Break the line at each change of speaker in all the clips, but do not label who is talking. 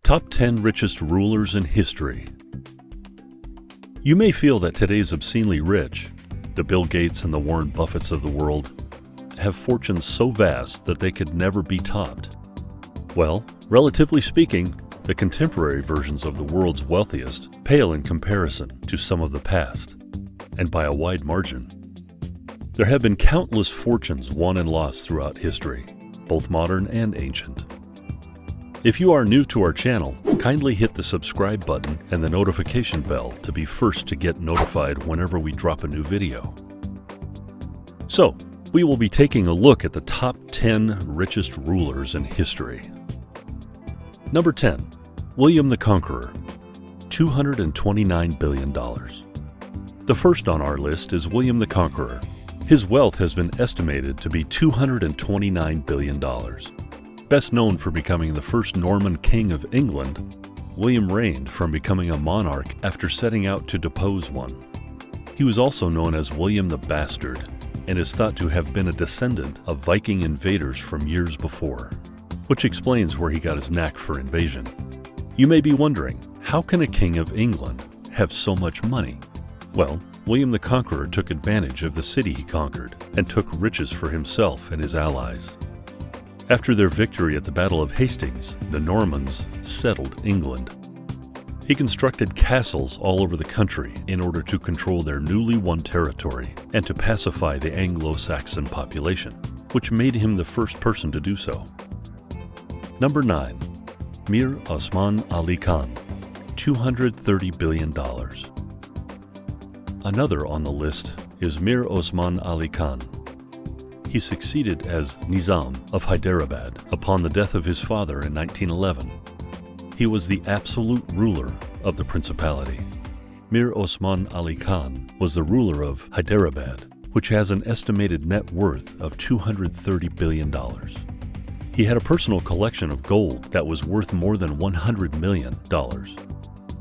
Top 10 Richest Rulers in History. You may feel that today's obscenely rich, the Bill Gates and the Warren Buffetts of the world, have fortunes so vast that they could never be topped. Well, relatively speaking, the contemporary versions of the world's wealthiest pale in comparison to some of the past, and by a wide margin. There have been countless fortunes won and lost throughout history, both modern and ancient. If you are new to our channel, kindly hit the subscribe button and the notification bell to be first to get notified whenever we drop a new video. So, we will be taking a look at the top 10 richest rulers in history. Number 10. William the Conqueror, $229 billion. The first on our list is William the Conqueror. His wealth has been estimated to be $229 billion. Best known for becoming the first Norman king of England, William reigned from becoming a monarch after setting out to depose one. He was also known as William the Bastard, and is thought to have been a descendant of Viking invaders from years before, which explains where he got his knack for invasion. You may be wondering, how can a king of England have so much money? Well, William the Conqueror took advantage of the city he conquered and took riches for himself and his allies. After their victory at the Battle of Hastings, the Normans settled England. He constructed castles all over the country in order to control their newly won territory and to pacify the Anglo-Saxon population, which made him the first person to do so. Number 9. Mir Osman Ali Khan, $230 billion. Another on the list is Mir Osman Ali Khan. He succeeded as Nizam of Hyderabad upon the death of his father in 1911. He was the absolute ruler of the principality. Mir Osman Ali Khan was the ruler of Hyderabad, which has an estimated net worth of $230 billion. He had a personal collection of gold that was worth more than $100 million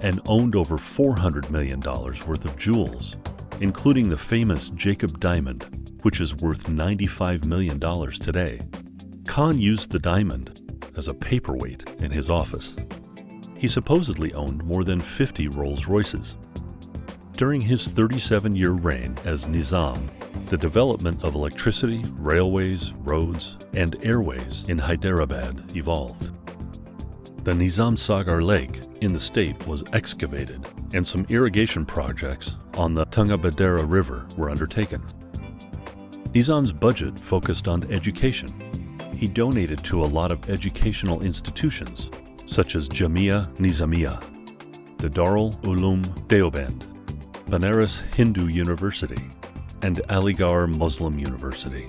and owned over $400 million worth of jewels, including the famous Jacob diamond, which is worth $95 million today. Khan used the diamond as a paperweight in his office. He supposedly owned more than 50 Rolls-Royces. During his 37-year reign as Nizam, the development of electricity, railways, roads, and airways in Hyderabad evolved. The Nizam Sagar Lake in the state was excavated, and some irrigation projects on the Tungabhadra River were undertaken. Nizam's budget focused on education. He donated to a lot of educational institutions, such as Jamia Nizamiya, the Darul Uloom Deoband, Banaras Hindu University, and Aligarh Muslim University.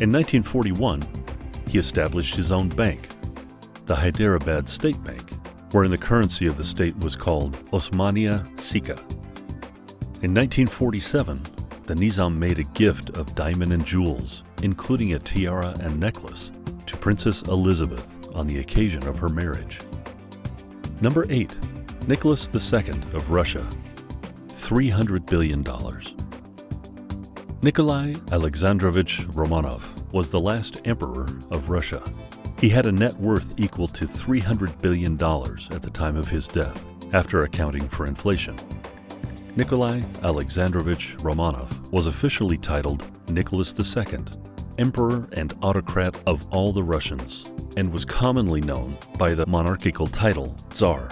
In 1941, he established his own bank, the Hyderabad State Bank, wherein the currency of the state was called Osmania Sika. In 1947, the Nizam made a gift of diamond and jewels, including a tiara and necklace, to Princess Elizabeth on the occasion of her marriage. Number 8. Nicholas II of Russia, $300 billion. Nikolai Alexandrovich Romanov was the last emperor of Russia. He had a net worth equal to $300 billion at the time of his death, after accounting for inflation. Nikolai Alexandrovich Romanov was officially titled Nicholas II, Emperor and Autocrat of all the Russians, and was commonly known by the monarchical title Tsar.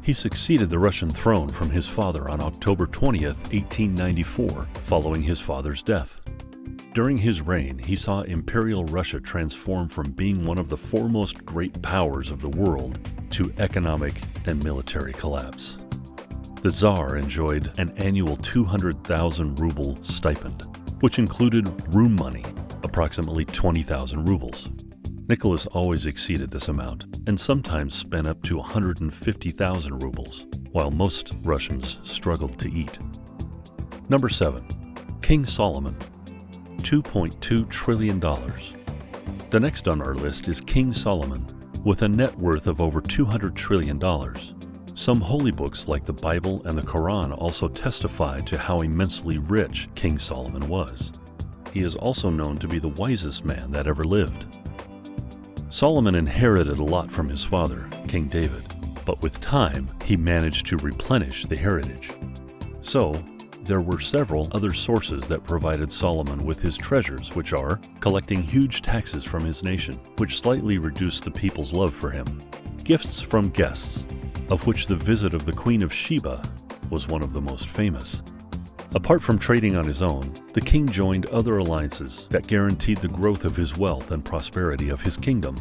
He succeeded the Russian throne from his father on October 20th, 1894, following his father's death. During his reign, he saw Imperial Russia transform from being one of the foremost great powers of the world to economic and military collapse. The Tsar enjoyed an annual 200,000 ruble stipend, which included room money, approximately 20,000 rubles. Nicholas always exceeded this amount, and sometimes spent up to 150,000 rubles, while most Russians struggled to eat. Number 7. King Solomon, $2.2 trillion. The next on our list is King Solomon, with a net worth of over $200 trillion. Some holy books like the Bible and the Quran also testify to how immensely rich King Solomon was. He is also known to be the wisest man that ever lived. Solomon inherited a lot from his father, King David, but with time, he managed to replenish the heritage. So, there were several other sources that provided Solomon with his treasures, which are collecting huge taxes from his nation, which slightly reduced the people's love for him, gifts from guests, of which the visit of the Queen of Sheba was one of the most famous. Apart from trading on his own, the king joined other alliances that guaranteed the growth of his wealth and prosperity of his kingdom.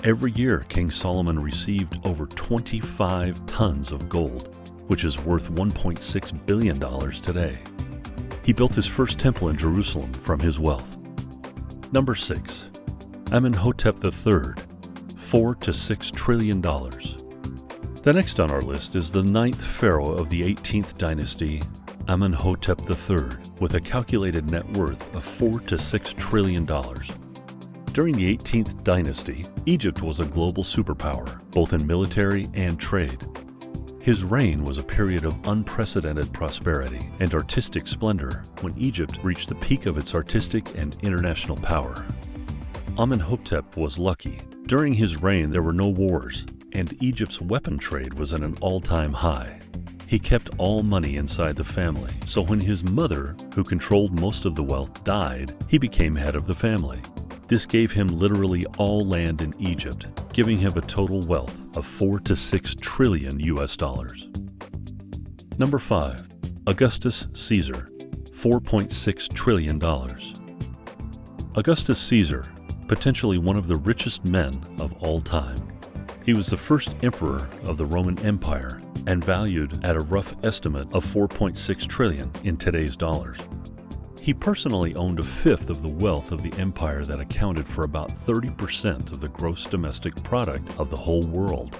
Every year, King Solomon received over 25 tons of gold, which is worth $1.6 billion today. He built his first temple in Jerusalem from his wealth. Number 6. Amenhotep III, $4 to $6 trillion. The next on our list is the 9th pharaoh of the 18th dynasty, Amenhotep III, with a calculated net worth of $4 to $6 trillion. During the 18th dynasty, Egypt was a global superpower, both in military and trade. His reign was a period of unprecedented prosperity and artistic splendor when Egypt reached the peak of its artistic and international power. Amenhotep was lucky. During his reign, there were no wars, and Egypt's weapon trade was at an all-time high. He kept all money inside the family, so when his mother, who controlled most of the wealth, died, he became head of the family. This gave him literally all land in Egypt, giving him a total wealth of $4 to $6 trillion US. Number 5. Augustus Caesar, $4.6 trillion. Augustus Caesar, potentially one of the richest men of all time. He was the first emperor of the Roman Empire and valued at a rough estimate of $4.6 trillion in today's dollars. He personally owned a fifth of the wealth of the empire that accounted for about 30% of the gross domestic product of the whole world.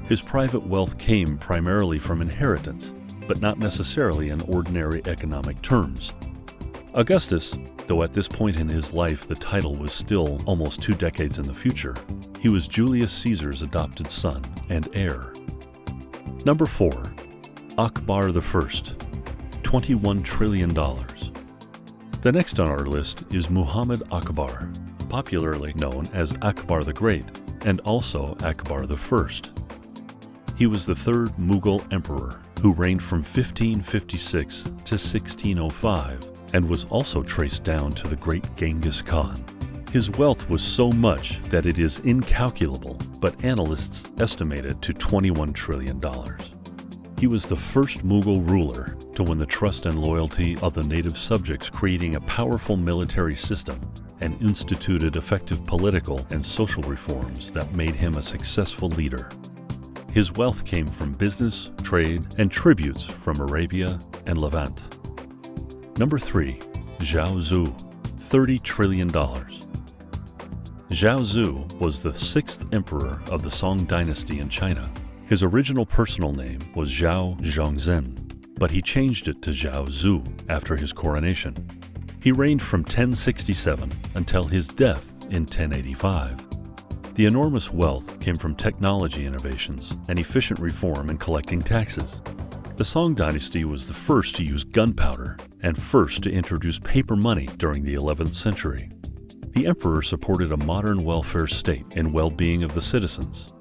His private wealth came primarily from inheritance, but not necessarily in ordinary economic terms. Augustus, though at this point in his life the title was still almost 2 decades in the future, he was Julius Caesar's adopted son and heir. Number 4. Akbar I, $21 trillion. The next on our list is Muhammad Akbar, popularly known as Akbar the Great, and also Akbar I. He was the third Mughal emperor who reigned from 1556 to 1605 and was also traced down to the great Genghis Khan. His wealth was so much that it is incalculable, but analysts estimate it to $21 trillion. He was the first Mughal ruler to win the trust and loyalty of the native subjects, creating a powerful military system and instituted effective political and social reforms that made him a successful leader. His wealth came from business, trade, and tributes from Arabia and Levant. Number 3. Zhao Zhao, $30 trillion. Zhao Zhao was the 6th emperor of the Song dynasty in China. His original personal name was Zhao Zhongzhen, but he changed it to Zhao Zhao after his coronation. He reigned from 1067 until his death in 1085. The enormous wealth came from technology innovations and efficient reform in collecting taxes. The Song dynasty was the first to use gunpowder and first to introduce paper money during the 11th century. The emperor supported a modern welfare state and well-being of the citizens.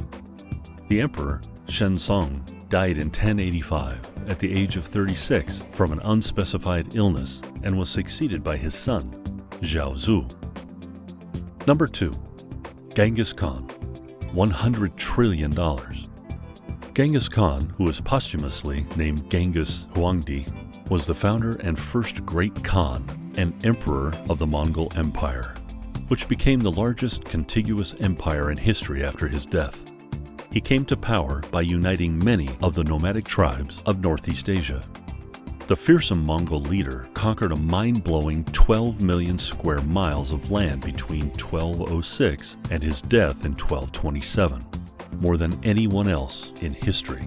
The emperor, Shenzong, died in 1085 at the age of 36 from an unspecified illness and was succeeded by his son, Zhao Zhao. Number 2. Genghis Khan, $100 trillion. Genghis Khan, who was posthumously named Genghis Huangdi, was the founder and first great Khan and emperor of the Mongol Empire, which became the largest contiguous empire in history after his death. He came to power by uniting many of the nomadic tribes of Northeast Asia. The fearsome Mongol leader conquered a mind-blowing 12 million square miles of land between 1206 and his death in 1227, more than anyone else in history.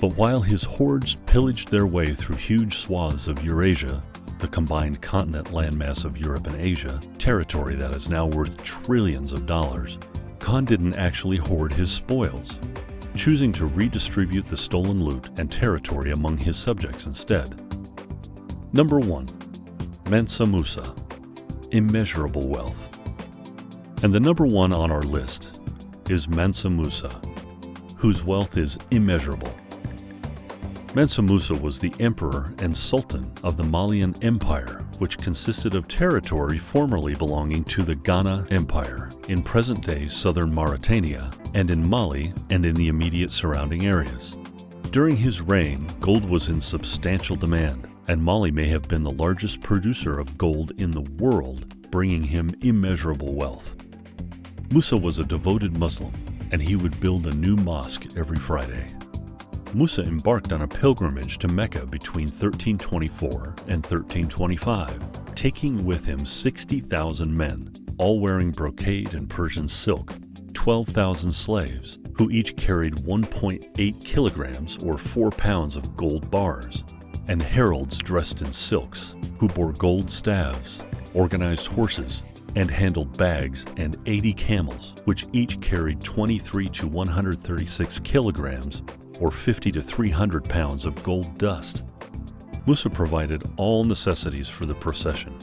But while his hordes pillaged their way through huge swaths of Eurasia, the combined continent landmass of Europe and Asia, territory that is now worth trillions of dollars, Khan didn't actually hoard his spoils, choosing to redistribute the stolen loot and territory among his subjects instead. Number 1. Mansa Musa, immeasurable wealth. And the number 1 on our list is Mansa Musa, whose wealth is immeasurable. Mansa Musa was the emperor and sultan of the Malian Empire, which consisted of territory formerly belonging to the Ghana Empire in present-day southern Mauritania, and in Mali and in the immediate surrounding areas. During his reign, gold was in substantial demand, and Mali may have been the largest producer of gold in the world, bringing him immeasurable wealth. Musa was a devoted Muslim, and he would build a new mosque every Friday. Musa embarked on a pilgrimage to Mecca between 1324 and 1325, taking with him 60,000 men, all wearing brocade and Persian silk, 12,000 slaves, who each carried 1.8 kilograms or 4 pounds of gold bars, and heralds dressed in silks, who bore gold staves, organized horses, and handled bags, and 80 camels, which each carried 23 to 136 kilograms or 50 to 300 pounds of gold dust. Musa provided all necessities for the procession,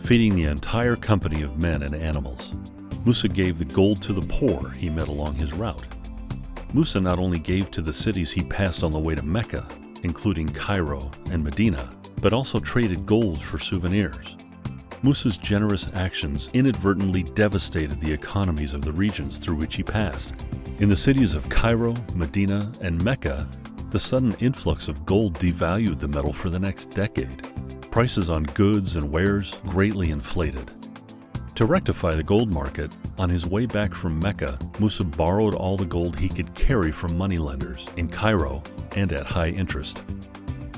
feeding the entire company of men and animals. Musa gave the gold to the poor he met along his route. Musa not only gave to the cities he passed on the way to Mecca, including Cairo and Medina, but also traded gold for souvenirs. Musa's generous actions inadvertently devastated the economies of the regions through which he passed. In the cities of Cairo, Medina, and Mecca, the sudden influx of gold devalued the metal for the next decade. Prices on goods and wares greatly inflated. To rectify the gold market, on his way back from Mecca, Musa borrowed all the gold he could carry from moneylenders in Cairo and at high interest.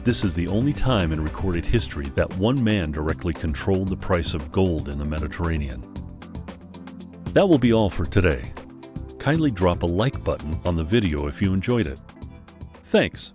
This is the only time in recorded history that one man directly controlled the price of gold in the Mediterranean. That will be all for today. Kindly drop a like button on the video if you enjoyed it. Thanks.